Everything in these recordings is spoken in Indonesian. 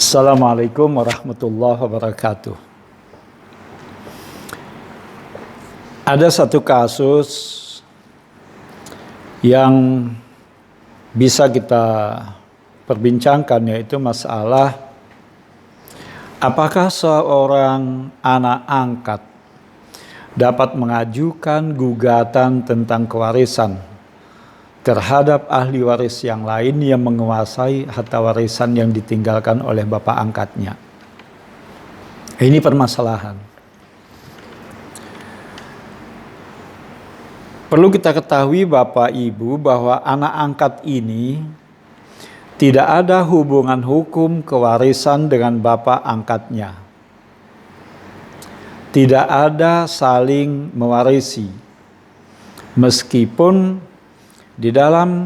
Assalamualaikum warahmatullahi wabarakatuh. Ada satu kasus yang bisa kita perbincangkan, yaitu masalah apakah seorang anak angkat dapat mengajukan gugatan tentang kewarisan terhadap ahli waris yang lain yang menguasai harta warisan yang ditinggalkan oleh bapak angkatnya. Ini permasalahan. Perlu kita ketahui Bapak Ibu bahwa anak angkat ini tidak ada hubungan hukum kewarisan dengan bapak angkatnya. Tidak ada saling mewarisi. Meskipun di dalam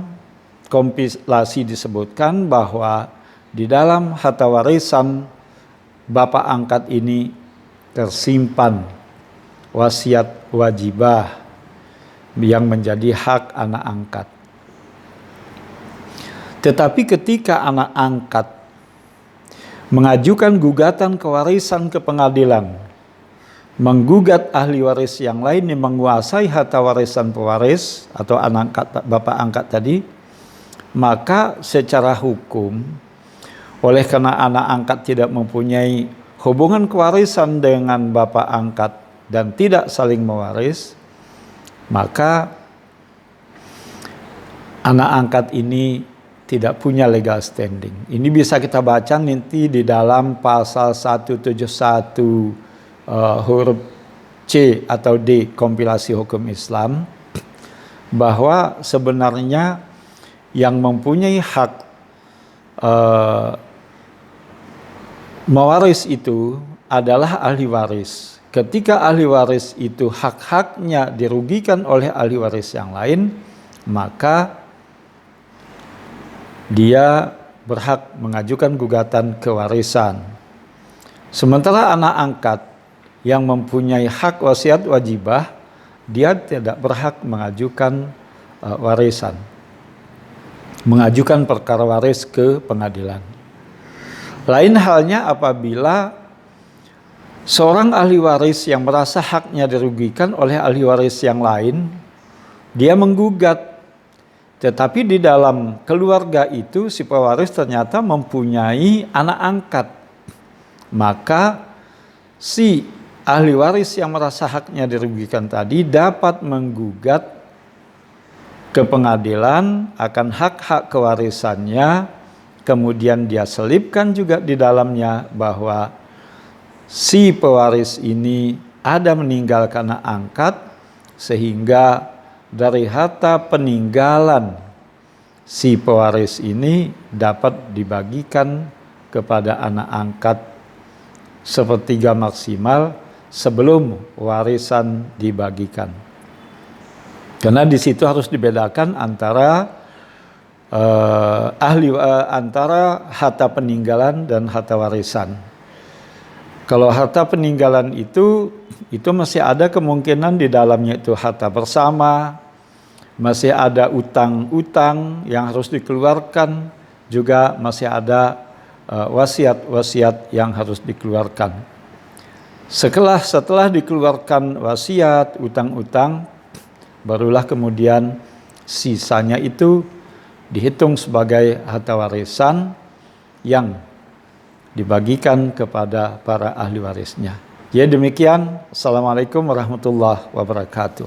kompilasi disebutkan bahwa di dalam harta warisan bapak angkat ini tersimpan wasiat wajibah yang menjadi hak anak angkat. Tetapi ketika anak angkat mengajukan gugatan kewarisan ke pengadilan, menggugat ahli waris yang lain yang menguasai harta warisan pewaris atau anak bapak angkat tadi, maka secara hukum, oleh karena anak angkat tidak mempunyai hubungan kewarisan dengan bapak angkat dan tidak saling mewaris, maka anak angkat ini tidak punya legal standing. Ini bisa kita baca nanti di dalam pasal 171 huruf C atau D kompilasi hukum Islam, bahwa sebenarnya yang mempunyai hak mewaris itu adalah ahli waris. Ketika ahli waris itu hak-haknya dirugikan oleh ahli waris yang lain, maka dia berhak mengajukan gugatan kewarisan. Sementara anak angkat yang mempunyai hak wasiat wajibah, dia tidak berhak mengajukan warisan, mengajukan perkara waris ke pengadilan. Lain halnya apabila seorang ahli waris yang merasa haknya dirugikan oleh ahli waris yang lain, dia menggugat, tetapi di dalam keluarga itu si pewaris ternyata mempunyai anak angkat, maka si ahli waris yang merasa haknya dirugikan tadi dapat menggugat ke pengadilan akan hak-hak kewarisannya, kemudian dia selipkan juga di dalamnya bahwa si pewaris ini ada meninggalkan anak angkat, sehingga dari harta peninggalan si pewaris ini dapat dibagikan kepada anak angkat sepertiga maksimal sebelum warisan dibagikan. Karena di situ harus dibedakan antara antara harta peninggalan dan harta warisan. Kalau harta peninggalan itu masih ada kemungkinan di dalamnya itu harta bersama, masih ada utang-utang yang harus dikeluarkan, juga masih ada wasiat-wasiat yang harus dikeluarkan. Setelah dikeluarkan wasiat, utang-utang, barulah kemudian sisanya itu dihitung sebagai harta warisan yang dibagikan kepada para ahli warisnya. Ya demikian. Assalamualaikum warahmatullahi wabarakatuh.